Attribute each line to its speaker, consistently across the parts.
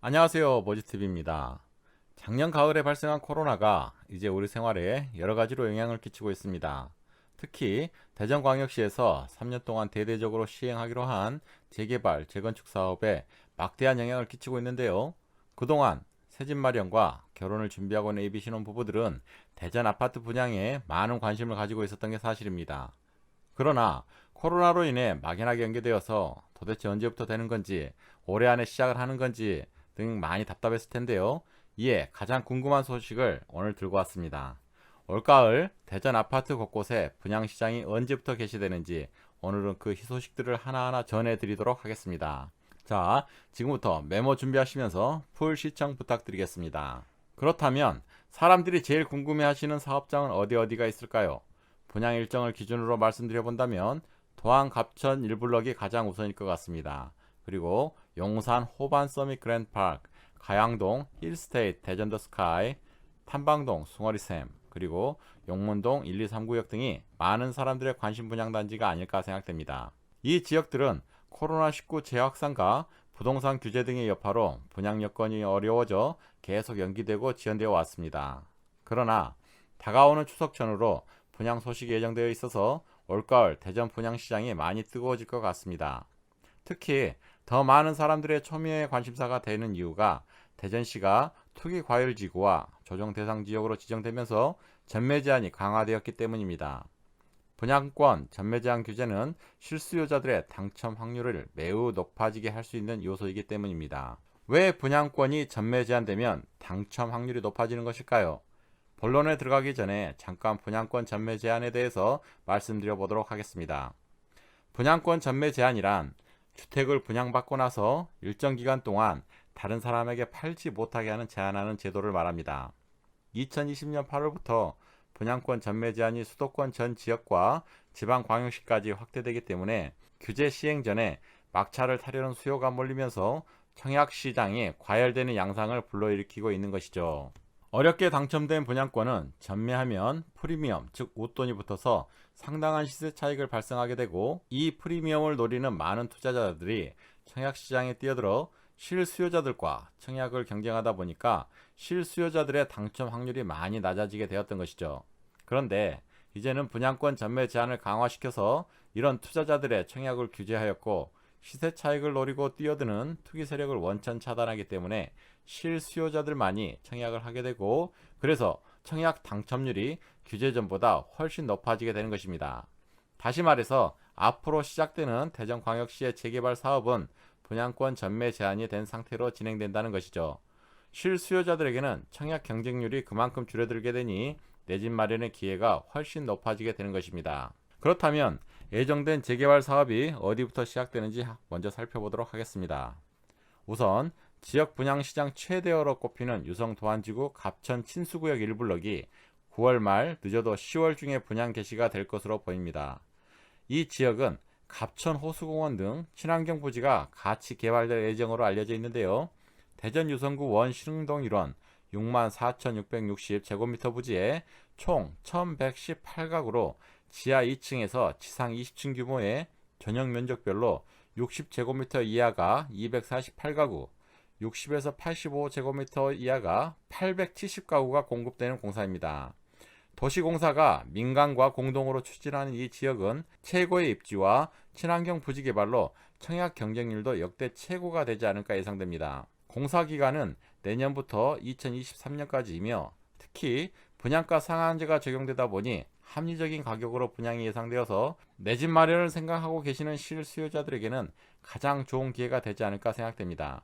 Speaker 1: 안녕하세요, 모지TV입니다. 작년 가을에 발생한 코로나가 이제 우리 생활에 여러 가지로 영향을 끼치고 있습니다. 특히 대전광역시에서 3년 동안 대대적으로 시행하기로 한 재개발, 재건축 사업에 막대한 영향을 끼치고 있는데요. 그동안 새집 마련과 결혼을 준비하고 있는 예비 신혼부부들은 대전 아파트 분양에 많은 관심을 가지고 있었던 게 사실입니다. 그러나 코로나로 인해 막연하게 연기되어서 도대체 언제부터 되는 건지, 올해 안에 시작을 하는 건지 등 많이 답답했을 텐데요. 이에 가장 궁금한 소식을 오늘 들고 왔습니다. 올가을 대전 아파트 곳곳에 분양시장이 언제부터 개시되는지 오늘은 그 희소식들을 하나하나 전해드리도록 하겠습니다. 자, 지금부터 메모 준비하시면서 풀 시청 부탁드리겠습니다. 그렇다면 사람들이 제일 궁금해하시는 사업장은 어디가 있을까요? 분양 일정을 기준으로 말씀드려본다면 도항 갑천 1블럭이 가장 우선일 것 같습니다. 그리고 용산 호반 서밋 그랜드파크, 가양동 힐스테이트 대전 더 스카이, 탐방동 숭어리샘, 그리고 용문동 1, 2, 3구역 등이 많은 사람들의 관심 분양 단지가 아닐까 생각됩니다. 이 지역들은 코로나19 재확산과 부동산 규제 등의 여파로 분양 여건이 어려워져 계속 연기되고 지연되어 왔습니다. 그러나 다가오는 추석 전후로 분양 소식이 예정되어 있어서 올가을 대전 분양시장이 많이 뜨거워질 것 같습니다. 특히 더 많은 사람들의 초미의 관심사가 되는 이유가 대전시가 투기과열지구와 조정 대상 지역으로 지정되면서 전매 제한이 강화되었기 때문입니다. 분양권 전매 제한 규제는 실수요자들의 당첨 확률을 매우 높아지게 할 수 있는 요소이기 때문입니다. 왜 분양권이 전매 제한되면 당첨 확률이 높아지는 것일까요? 본론에 들어가기 전에 잠깐 분양권 전매 제한에 대해서 말씀드려 보도록 하겠습니다. 분양권 전매 제한이란 주택을 분양받고 나서 일정 기간 동안 다른 사람에게 팔지 못하게 하는 제한하는 제도를 말합니다. 2020년 8월부터 분양권 전매 제한이 수도권 전 지역과 지방광역시까지 확대되기 때문에 규제 시행 전에 막차를 타려는 수요가 몰리면서 청약 시장이 과열되는 양상을 불러일으키고 있는 것이죠. 어렵게 당첨된 분양권은 전매하면 프리미엄, 즉 웃돈이 붙어서 상당한 시세 차익을 발생하게 되고, 이 프리미엄을 노리는 많은 투자자들이 청약시장에 뛰어들어 실수요자들과 청약을 경쟁하다 보니까 실수요자들의 당첨 확률이 많이 낮아지게 되었던 것이죠. 그런데 이제는 분양권 전매 제한을 강화시켜서 이런 투자자들의 청약을 규제하였고, 시세 차익을 노리고 뛰어드는 투기 세력을 원천 차단하기 때문에 실수요자들만이 청약을 하게 되고, 그래서 청약 당첨률이 규제 전보다 훨씬 높아지게 되는 것입니다. 다시 말해서 앞으로 시작되는 대전광역시의 재개발 사업은 분양권 전매 제한이 된 상태로 진행된다는 것이죠. 실수요자들에게는 청약 경쟁률이 그만큼 줄어들게 되니 내 집 마련의 기회가 훨씬 높아지게 되는 것입니다. 그렇다면 예정된 재개발 사업이 어디부터 시작되는지 먼저 살펴보도록 하겠습니다. 우선 지역 분양시장 최대어로 꼽히는 유성 도안지구 갑천 친수구역 1블럭이 9월 말 늦어도 10월 중에 분양 개시가 될 것으로 보입니다. 이 지역은 갑천 호수공원 등 친환경 부지가 같이 개발될 예정으로 알려져 있는데요. 대전 유성구 원신흥동 1원 64,660제곱미터 부지에 총 1118가구로 지하 2층에서 지상 20층 규모의 전용 면적별로 60제곱미터 이하가 248가구, 60에서 85제곱미터 이하가 870가구가 공급되는 공사입니다. 도시공사가 민간과 공동으로 추진하는 이 지역은 최고의 입지와 친환경 부지 개발로 청약 경쟁률도 역대 최고가 되지 않을까 예상됩니다. 공사 기간은 내년부터 2023년까지이며 특히 분양가 상한제가 적용되다 보니 합리적인 가격으로 분양이 예상되어서 내 집 마련을 생각하고 계시는 실수요자들에게는 가장 좋은 기회가 되지 않을까 생각됩니다.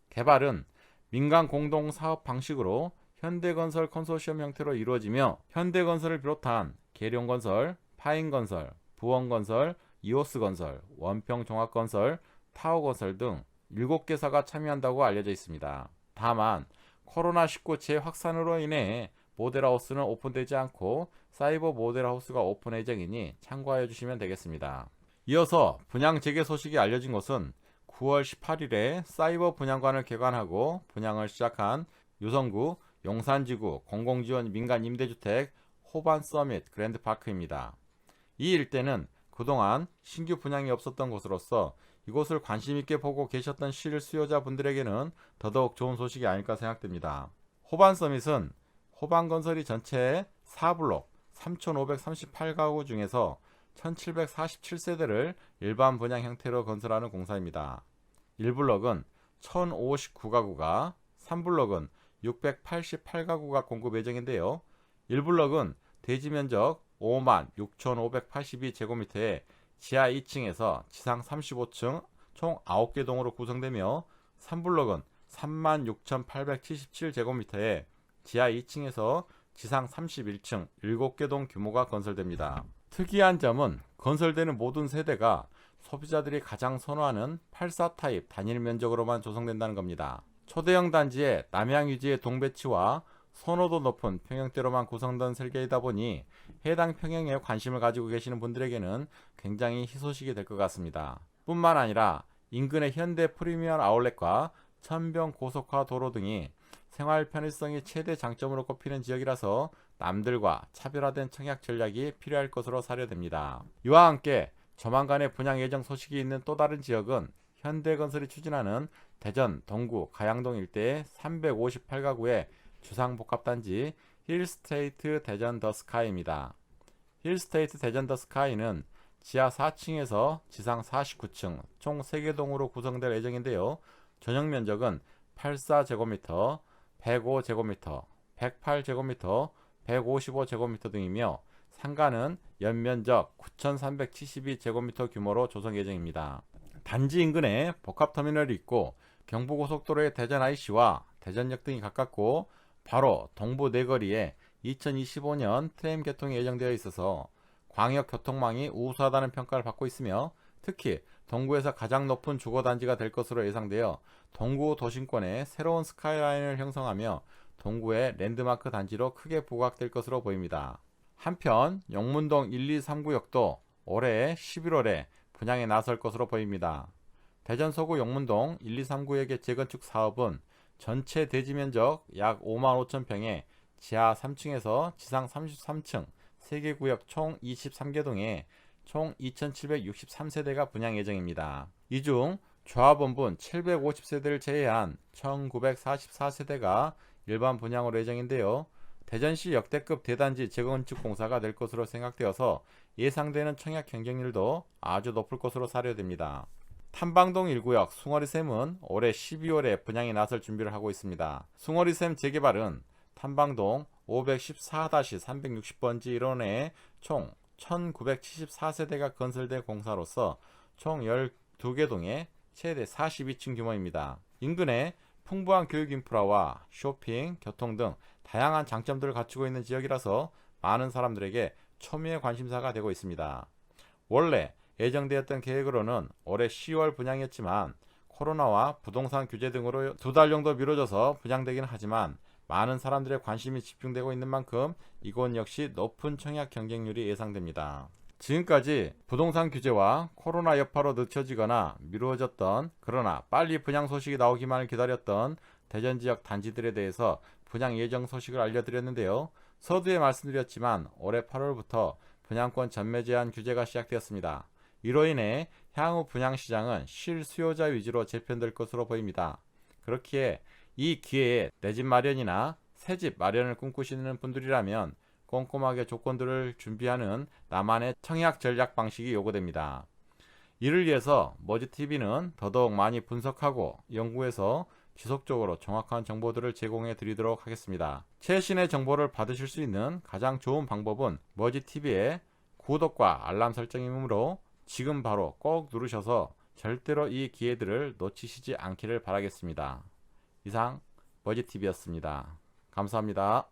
Speaker 1: 개발은 민간 공동 사업 방식으로 현대건설 컨소시엄 형태로 이루어지며 현대건설을 비롯한 계룡건설, 파인건설, 부원건설, 이오스건설, 원평종합건설, 타워건설 등 7개사가 참여한다고 알려져 있습니다. 다만 코로나19 재확산으로 인해 모델하우스는 오픈되지 않고 사이버 모델하우스가 오픈 예정이니 참고하여 주시면 되겠습니다. 이어서 분양 재개 소식이 알려진 것은 9월 18일에 사이버 분양관을 개관하고 분양을 시작한 유성구 용산지구 공공지원 민간 임대주택 호반 서밋 그랜드파크입니다. 이 일대는 그동안 신규 분양이 없었던 곳으로서 이곳을 관심 있게 보고 계셨던 실수요자분들에게는 더더욱 좋은 소식이 아닐까 생각됩니다. 호반 서밋은 호반건설이 전체 4블록 3,538가구 중에서 1,747세대를 일반 분양 형태로 건설하는 공사입니다. 1블록은 1,059가구가, 3블록은 688가구가 공급 예정인데요. 1블록은 대지 면적 56,582제곱미터에 지하 2층에서 지상 35층 총 9개 동으로 구성되며, 3블록은 36,877제곱미터에 지하 2층에서 지상 31층 7개 동 규모가 건설됩니다. 특이한 점은 건설되는 모든 세대가 소비자들이 가장 선호하는 84 타입 단일 면적으로만 조성된다는 겁니다. 초대형 단지의 남향 위치의 동배치와 선호도 높은 평형대로만 구성된 설계이다 보니 해당 평형에 관심을 가지고 계시는 분들에게는 굉장히 희소식이 될 것 같습니다. 뿐만 아니라 인근의 현대 프리미엄 아울렛과 천변 고속화 도로 등이 생활 편의성이 최대 장점으로 꼽히는 지역이라서 남들과 차별화된 청약 전략이 필요할 것으로 사료됩니다. 이와 함께 조만간에 분양 예정 소식이 있는 또 다른 지역은 현대건설이 추진하는 대전, 동구, 가양동 일대의 358가구의 주상복합단지 힐스테이트 대전 더 스카이입니다. 힐스테이트 대전 더 스카이는 지하 4층에서 지상 49층 총 3개 동으로 구성될 예정인데요. 전용 면적은 84제곱미터, 105제곱미터, 108제곱미터, 155제곱미터 등이며 상가는 연면적 9,372제곱미터 규모로 조성 예정입니다. 단지 인근에 복합터미널이 있고 경부고속도로의 대전 IC와 대전역 등이 가깝고 바로 동부 내거리에 2025년 트램 개통이 예정되어 있어서 광역 교통망이 우수하다는 평가를 받고 있으며, 특히 동구에서 가장 높은 주거단지가 될 것으로 예상되어 동구 도심권에 새로운 스카이라인을 형성하며 동구의 랜드마크 단지로 크게 부각될 것으로 보입니다. 한편 용문동 1239역도 올해 11월에 분양에 나설 것으로 보입니다. 대전 서구 용문동 1239역의 재건축 사업은 전체 대지 면적 약 55,000평에 지하 3층에서 지상 33층 3개 구역 총 23개 동에 총 2,763세대가 분양 예정입니다. 이 중 조합원분 750세대를 제외한 1,944세대가 일반 분양으로 예정인데요. 대전시 역대급 대단지 재건축 공사가 될 것으로 생각되어서 예상되는 청약 경쟁률도 아주 높을 것으로 사료됩니다. 탐방동 1구역 숭어리샘은 올해 12월에 분양에 나설 준비를 하고 있습니다. 숭어리샘 재개발은 탐방동 514-360번지 1원에 총 1974세대가 건설된 공사로서 총 12개 동에 최대 42층 규모입니다. 인근에 풍부한 교육 인프라와 쇼핑, 교통 등 다양한 장점들을 갖추고 있는 지역이라서 많은 사람들에게 초미의 관심사가 되고 있습니다. 원래 예정되었던 계획으로는 올해 10월 분양이었지만 코로나와 부동산 규제 등으로 2달 정도 미뤄져서 분양되기는 하지만 많은 사람들의 관심이 집중되고 있는 만큼 이곳 역시 높은 청약 경쟁률이 예상됩니다. 지금까지 부동산 규제와 코로나 여파로 늦춰지거나 미루어졌던, 그러나 빨리 분양 소식이 나오기만을 기다렸던 대전 지역 단지들에 대해서 분양 예정 소식을 알려드렸는데요. 서두에 말씀드렸지만 올해 8월부터 분양권 전매 제한 규제가 시작되었습니다. 이로 인해 향후 분양시장은 실수요자 위주로 재편될 것으로 보입니다. 그렇기에 이 기회에 내 집 마련이나 새 집 마련을 꿈꾸시는 분들이라면 꼼꼼하게 조건들을 준비하는 나만의 청약 전략 방식이 요구됩니다. 이를 위해서 머지TV는 더더욱 많이 분석하고 연구해서 지속적으로 정확한 정보들을 제공해 드리도록 하겠습니다. 최신의 정보를 받으실 수 있는 가장 좋은 방법은 머지TV의 구독과 알람 설정이므로 지금 바로 꼭 누르셔서 절대로 이 기회들을 놓치시지 않기를 바라겠습니다. 이상 머지TV였습니다. 감사합니다.